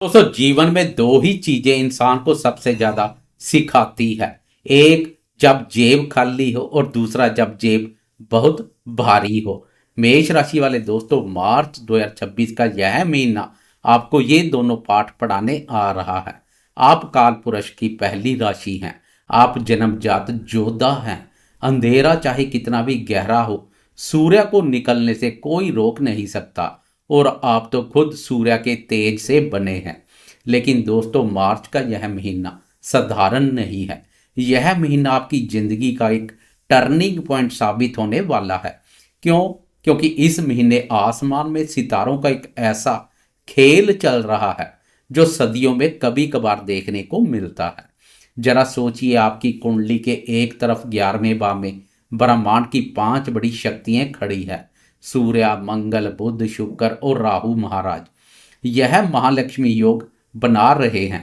दोस्तों जीवन में दो ही चीजें इंसान को सबसे ज्यादा सिखाती है। एक जब जेब खाली हो और दूसरा जब जेब बहुत भारी हो। मेष राशि वाले दोस्तों मार्च 2026 का यह महीना आपको ये दोनों पाठ पढ़ाने आ रहा है। आप काल पुरुष की पहली राशि हैं। आप जन्मजात योद्धा हैं। अंधेरा चाहे कितना भी गहरा हो, सूर्य को निकलने से कोई रोक नहीं सकता। और आप तो खुद सूर्य के तेज से बने हैं। लेकिन दोस्तों मार्च का यह महीना साधारण नहीं है। यह महीना आपकी जिंदगी का एक टर्निंग पॉइंट साबित होने वाला है। क्यों? क्योंकि इस महीने आसमान में सितारों का एक ऐसा खेल चल रहा है जो सदियों में कभी कभार देखने को मिलता है। जरा सोचिए, आपकी कुंडली के एक तरफ 11वें भाव में ब्रह्मांड की 5 बड़ी शक्तियां खड़ी है। सूर्य, मंगल, बुध, शुक्र और राहु महाराज यह महालक्ष्मी योग बना रहे हैं।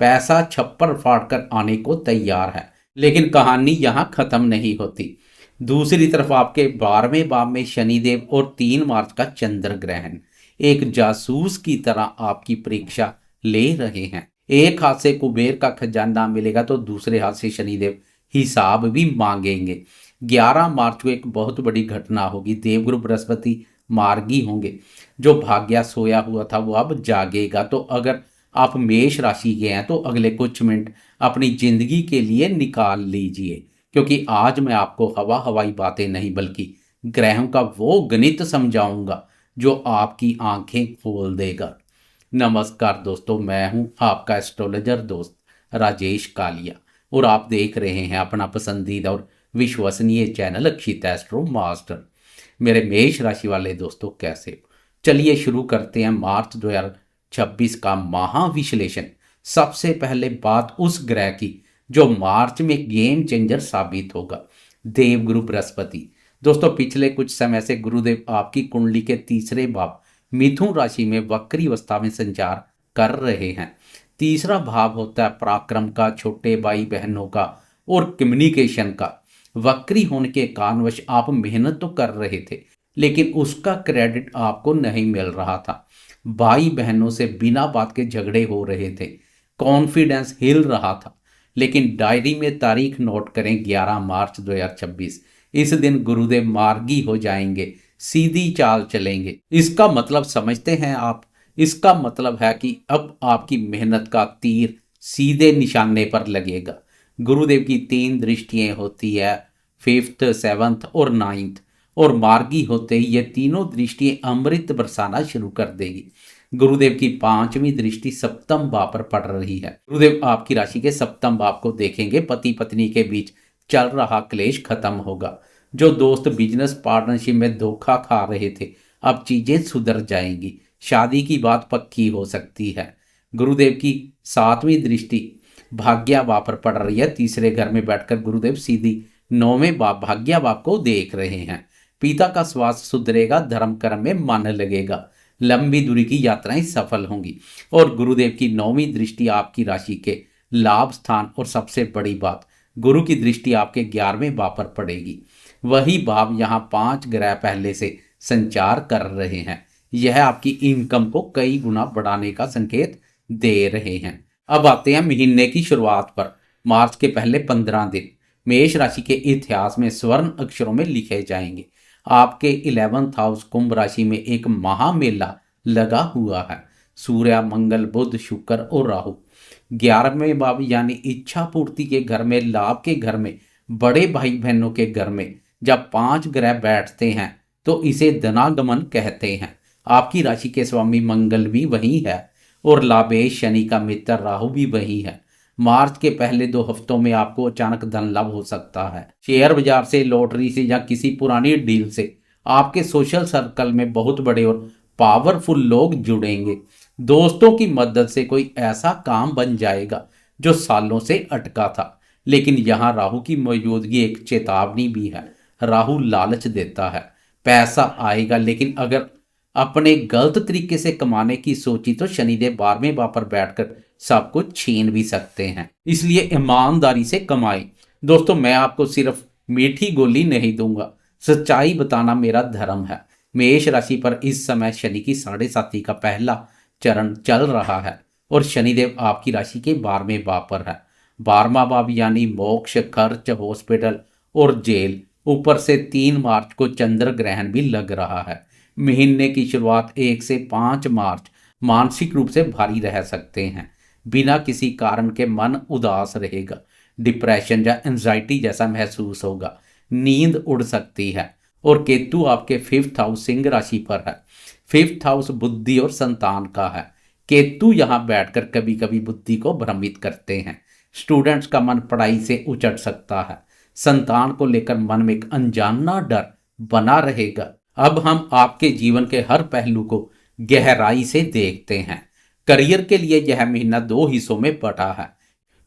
पैसा छप्पर फाड़ कर आने को तैयार है। लेकिन कहानी यहां खत्म नहीं होती। दूसरी तरफ आपके 12वें भाव में शनिदेव और 3 मार्च का चंद्र ग्रहण एक जासूस की तरह आपकी परीक्षा ले रहे हैं। एक हाथ से कुबेर का खजाना मिलेगा तो दूसरे हाथ से शनिदेव हिसाब भी मांगेंगे। 11 मार्च को एक बहुत बड़ी घटना होगी। देवगुरु बृहस्पति मार्गी होंगे। जो भाग्य सोया हुआ था वो अब जागेगा। तो अगर आप मेष राशि के हैं तो अगले कुछ मिनट अपनी जिंदगी के लिए निकाल लीजिए, क्योंकि आज मैं आपको हवा हवाई बातें नहीं बल्कि ग्रहों का वो गणित समझाऊंगा जो आपकी आंखें खोल देगा। नमस्कार दोस्तों, मैं हूं आपका एस्ट्रोलॉजर दोस्त राजेश कालिया और आप देख रहे हैं अपना पसंदीदा और विश्वसनीय चैनल अक्षित एस्ट्रो मास्टर। मेरे मेष राशि वाले दोस्तों कैसे हो? चलिए शुरू करते हैं मार्च 2026 का महाविश्लेषण। सबसे पहले बात उस ग्रह की जो मार्च में गेम चेंजर साबित होगा, देवगुरु बृहस्पति। दोस्तों पिछले कुछ समय से गुरुदेव आपकी कुंडली के तीसरे भाव मिथुन राशि में वक्री अवस्था में संचार कर रहे हैं। तीसरा भाव होता है पराक्रम का, छोटे भाई बहनों का और कम्युनिकेशन का। वक्री होने के कारणवश आप मेहनत तो कर रहे थे लेकिन उसका क्रेडिट आपको नहीं मिल रहा था। भाई बहनों से बिना बात के झगड़े हो रहे थे। कॉन्फिडेंस हिल रहा था। लेकिन डायरी में तारीख नोट करें, 11 मार्च 2026। इस दिन गुरुदेव मार्गी हो जाएंगे, सीधी चाल चलेंगे। इसका मतलब समझते हैं आप? इसका मतलब है कि अब आपकी मेहनत का तीर सीधे निशाने पर लगेगा। गुरुदेव की 3 दृष्टियां होती है, 5th, 7th और 9th। और मार्गी होते ही ये तीनों दृष्टियां अमृत बरसाना शुरू कर देगी। गुरुदेव की 5वीं दृष्टि सप्तम भाव पर पड़ रही है। गुरुदेव आपकी राशि के सप्तम भाव को देखेंगे। पति पत्नी के बीच चल रहा क्लेश खत्म होगा। जो दोस्त बिजनेस पार्टनरशिप में धोखा खा रहे थे अब चीजें सुधर जाएंगी। शादी की बात पक्की हो सकती है। गुरुदेव की 7वीं दृष्टि भाग्य भाव पर पड़ रही है। तीसरे घर में बैठकर गुरुदेव सीधी 9वें भाव भाग्य भाव को देख रहे हैं। पिता का स्वास्थ्य सुधरेगा, धर्म कर्म में मन लगेगा, लंबी दूरी की यात्राएं सफल होंगी। और गुरुदेव की 9वीं दृष्टि आपकी राशि के लाभ स्थान और सबसे बड़ी बात गुरु की दृष्टि आपके 11वें भाव पर पड़ेगी। वही भाव यहाँ 5 ग्रह पहले से संचार कर रहे हैं। यह आपकी इनकम को कई गुना बढ़ाने का संकेत दे रहे हैं। अब आते हैं महीने की शुरुआत पर। मार्च के पहले 15 दिन मेष राशि के इतिहास में स्वर्ण अक्षरों में लिखे जाएंगे। आपके 11th हाउस कुंभ राशि में एक महामेला लगा हुआ है। सूर्य, मंगल, बुध, शुक्र और राहु 11वें भाव यानी इच्छा पूर्ति के घर में, लाभ के घर में, बड़े भाई बहनों के घर में जब 5 ग्रह बैठते हैं तो इसे धनागमन कहते हैं। आपकी राशि के स्वामी मंगल भी वही है और लाभेश शनि का मित्र राहु भी वही है। मार्च के पहले 2 हफ्तों में आपको अचानक धन लाभ हो सकता है। शेयर बाजार से, लॉटरी से या किसी पुरानी डील से आपके सोशल सर्कल में बहुत बड़े और पावरफुल लोग जुड़ेंगे। दोस्तों की मदद से कोई ऐसा काम बन जाएगा जो सालों से अटका था। लेकिन यहाँ राहु की मौजूदगी एक चेतावनी भी है। राहु लालच देता है। पैसा आएगा, लेकिन अगर अपने गलत तरीके से कमाने की सोची तो शनिदेव 12वें भाव पर बैठकर सब कुछ छीन भी सकते हैं। इसलिए ईमानदारी से कमाएं। दोस्तों मैं आपको सिर्फ मीठी गोली नहीं दूंगा, सच्चाई बताना मेरा धर्म है। मेष राशि पर इस समय शनि की 7.5 का पहला चरण चल रहा है। और शनिदेव आपकी राशि के 12वें भाव पर है। 12वां भाव यानी मोक्ष, खर्च, हॉस्पिटल और जेल। ऊपर से 3 मार्च को चंद्र ग्रहण भी लग रहा है। महीने की शुरुआत 1 से 5 मार्च मानसिक रूप से भारी रह सकते हैं। बिना किसी कारण के मन उदास रहेगा, डिप्रेशन या एंजाइटी जैसा महसूस होगा, नींद उड़ सकती है। और केतु आपके 5th हाउस सिंह राशि पर है। 5th हाउस बुद्धि और संतान का है। केतु यहाँ बैठकर कभी कभी बुद्धि को भ्रमित करते हैं। स्टूडेंट्स का मन पढ़ाई से उचट सकता है। संतान को लेकर मन में एक अनजाना डर बना रहेगा। अब हम आपके जीवन के हर पहलू को गहराई से देखते हैं। करियर के लिए यह महीना 2 हिस्सों में बटा है।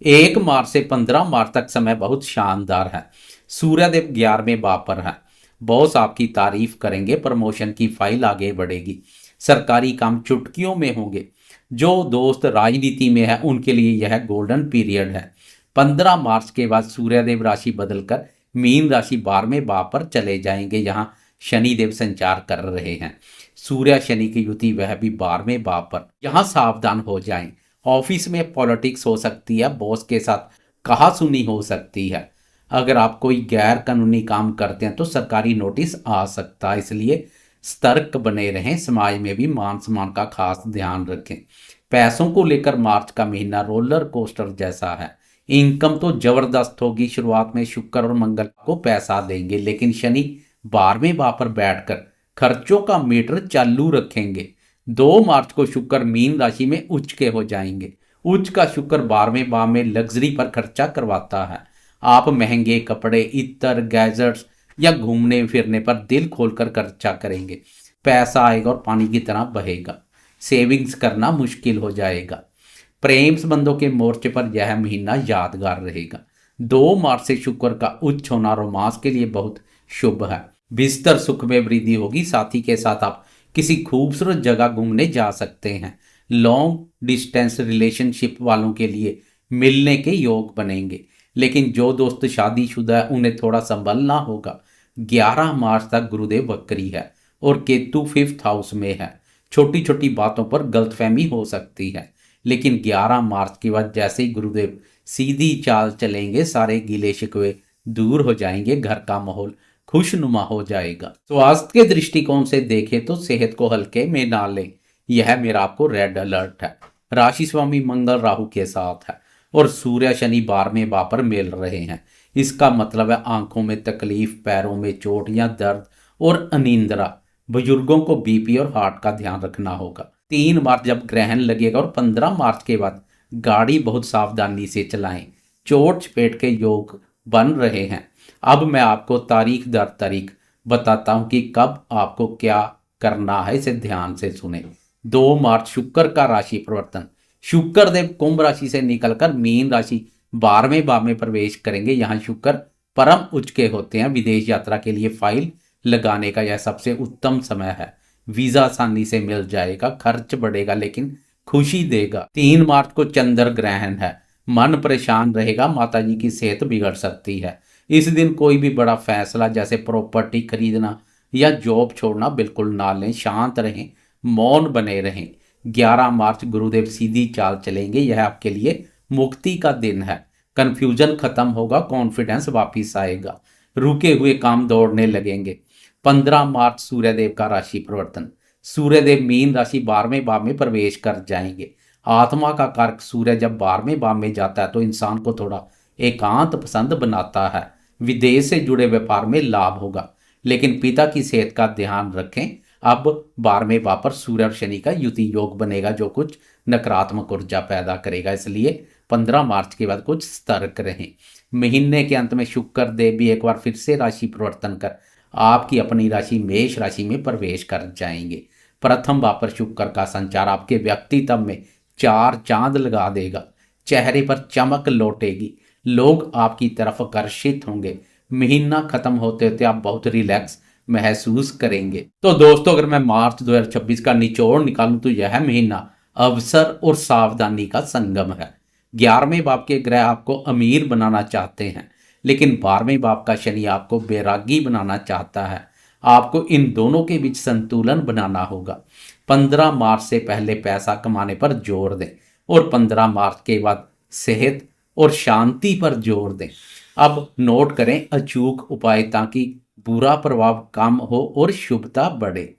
1 मार्च से 15 मार्च तक समय बहुत शानदार है। सूर्यदेव 11वें भाव पर है। बॉस आपकी तारीफ करेंगे, प्रमोशन की फाइल आगे बढ़ेगी, सरकारी काम चुटकियों में होंगे। जो दोस्त राजनीति में है उनके लिए यह गोल्डन पीरियड है। 15 मार्च के बाद सूर्यदेव राशि बदलकर मीन राशि 12वें भाव पर चले जाएंगे। यहाँ शनिदेव संचार कर रहे हैं। सूर्य शनि की युति वह भी 12वें भाव पर। यहाँ सावधान हो जाएं। ऑफिस में पॉलिटिक्स हो सकती है, बॉस के साथ कहासुनी हो सकती है। अगर आप कोई गैर कानूनी काम करते हैं तो सरकारी नोटिस आ सकता है, इसलिए सतर्क बने रहें। समाज में भी मान सम्मान का खास ध्यान रखें। पैसों को लेकर मार्च का महीना रोलर कोस्टर जैसा है। इनकम तो जबरदस्त होगी। शुरुआत में शुक्र और मंगल को पैसा देंगे, लेकिन शनि 12वें भाव पर बैठकर खर्चों का मीटर चालू रखेंगे। 2 मार्च को शुक्र मीन राशि में उच्च के हो जाएंगे। उच्च का शुक्र 12वें भाव में लग्जरी पर खर्चा करवाता है। आप महंगे कपड़े, इत्र, गैजेट्स या घूमने फिरने पर दिल खोलकर खर्चा करेंगे। पैसा आएगा और पानी की तरह बहेगा। सेविंग्स करना मुश्किल हो जाएगा। प्रेम संबंधों के मोर्चे पर यह महीना यादगार रहेगा। 2 मार्च से शुक्र का उच्च होना रोमांस के लिए बहुत शुभ है। बिस्तर सुख में वृद्धि होगी। साथी के साथ आप किसी खूबसूरत जगह घूमने जा सकते हैं। लॉन्ग डिस्टेंस रिलेशनशिप वालों के लिए मिलने के योग बनेंगे, लेकिन जो दोस्त शादीशुदा है उन्हें थोड़ा संभलना होगा। 11 मार्च तक गुरुदेव वक्री है और केतु 5th हाउस में है। छोटी छोटी बातों पर गलतफहमी हो सकती है, लेकिन 11 मार्च के बाद जैसे ही गुरुदेव सीधी चाल चलेंगे, सारे गिले शिकवे दूर हो जाएंगे। घर का माहौल खुशनुमा हो जाएगा। स्वास्थ्य के दृष्टिकोण से देखें तो सेहत को हल्के में ना लें। यह मेरा आपको रेड अलर्ट है। राशि स्वामी मंगल राहु के साथ है और सूर्य शनि 12वें भाव पर मिल रहे हैं। इसका मतलब है आंखों में तकलीफ, पैरों में चोट या दर्द और अनिंद्रा। बुजुर्गों को बीपी और हार्ट का ध्यान रखना होगा। 3 मार्च जब ग्रहण लगेगा और 15 मार्च के बाद गाड़ी बहुत सावधानी से चलाएं। चोट चपेट के योग बन रहे हैं। अब मैं आपको तारीख दर तारीख बताता हूं कि कब आपको क्या करना है, इसे ध्यान से सुने। 2 मार्च शुक्र का राशि परिवर्तन। शुक्र देव कुंभ राशि से निकलकर मीन राशि 12वें भाव में प्रवेश करेंगे। यहाँ शुक्र परम उच्च के होते हैं। विदेश यात्रा के लिए फाइल लगाने का यह सबसे उत्तम समय है। वीजा आसानी से मिल जाएगा। खर्च बढ़ेगा लेकिन खुशी देगा। 3 मार्च को चंद्र ग्रहण है। मन परेशान रहेगा। माताजी की सेहत बिगड़ सकती है। इस दिन कोई भी बड़ा फैसला जैसे प्रॉपर्टी खरीदना या जॉब छोड़ना बिल्कुल ना लें। शांत रहें, मौन बने रहें। 11 मार्च गुरुदेव सीधी चाल चलेंगे। यह आपके लिए मुक्ति का दिन है। कंफ्यूजन खत्म होगा, कॉन्फिडेंस वापिस आएगा, रुके हुए काम दौड़ने लगेंगे। 15 मार्च सूर्यदेव का राशि परिवर्तन। सूर्यदेव मीन राशि 12वें भाव में प्रवेश कर जाएंगे। आत्मा का कारक सूर्य जब 12वें भाव में जाता है तो इंसान को थोड़ा एकांत पसंद बनाता है। विदेश से जुड़े व्यापार में लाभ होगा, लेकिन पिता की सेहत का ध्यान रखें। अब 12वें भाव पर सूर्य और शनि का युति योग बनेगा जो कुछ नकारात्मक ऊर्जा पैदा करेगा, इसलिए 15 मार्च के बाद कुछ सतर्क रहें। महीने के अंत में शुक्र देव भी एक बार फिर से राशि परिवर्तन कर आपकी अपनी राशि मेष राशि में प्रवेश कर जाएंगे। प्रथम भाव पर शुक्र का संचार आपके व्यक्तित्व में 4 चांद लगा देगा। चेहरे पर चमक लौटेगी। लोग आपकी तरफ आकर्षित होंगे। महीना खत्म होते होते आप बहुत रिलैक्स महसूस करेंगे। तो दोस्तों, अगर मैं मार्च 2026 का निचोड़ निकालूं तो यह महीना अवसर और सावधानी का संगम है। 11वें भाव के ग्रह आपको अमीर बनाना चाहते हैं, लेकिन 12वें भाव का शनि आपको बैरागी बनाना चाहता है। आपको इन दोनों के बीच संतुलन बनाना होगा। 15 मार्च से पहले पैसा कमाने पर जोर दें और 15 मार्च के बाद सेहत और शांति पर जोर दें। अब नोट करें अचूक उपाय ताकि बुरा प्रभाव कम हो और शुभता बढ़े।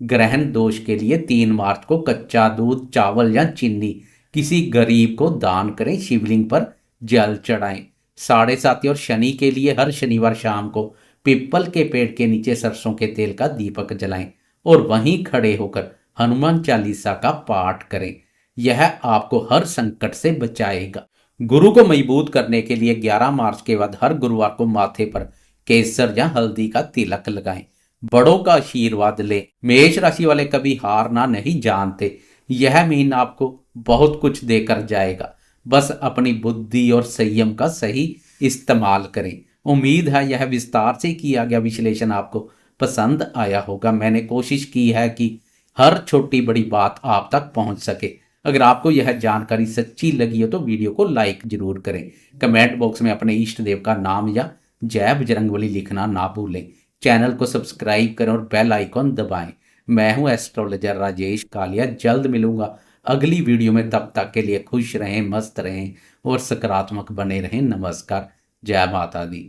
ग्रहण दोष के लिए 3 मार्च को कच्चा दूध, चावल या चीनी किसी गरीब को दान करें, शिवलिंग पर जल चढ़ाएं। साढ़े साथी और शनि के लिए हर शनिवार शाम को पीपल के पेड़ के नीचे सरसों के तेल का दीपक जलाएं और वहीं खड़े होकर हनुमान चालीसा का पाठ करें। यह आपको हर संकट से बचाएगा। गुरु को मजबूत करने के लिए 11 मार्च के बाद हर गुरुवार को माथे पर केसर या हल्दी का तिलक लगाएं। बड़ों का आशीर्वाद लें। मेष राशि वाले कभी हारना नहीं जानते। यह महीना आपको बहुत कुछ देकर जाएगा। बस अपनी बुद्धि और संयम का सही इस्तेमाल करें। उम्मीद है यह विस्तार से किया गया विश्लेषण आपको पसंद आया होगा। मैंने कोशिश की है कि हर छोटी बड़ी बात आप तक पहुंच सके। अगर आपको यह जानकारी सच्ची लगी हो तो वीडियो को लाइक जरूर करें। कमेंट बॉक्स में अपने इष्ट देव का नाम या जय बजरंगबली लिखना ना भूलें। चैनल को सब्सक्राइब करें और बेल आइकॉन दबाएं। मैं हूं एस्ट्रोलॉजर राजेश कालिया। जल्द मिलूंगा अगली वीडियो में। तब तक के लिए खुश रहें, मस्त रहें और सकारात्मक बने रहें। नमस्कार। जय माता दी।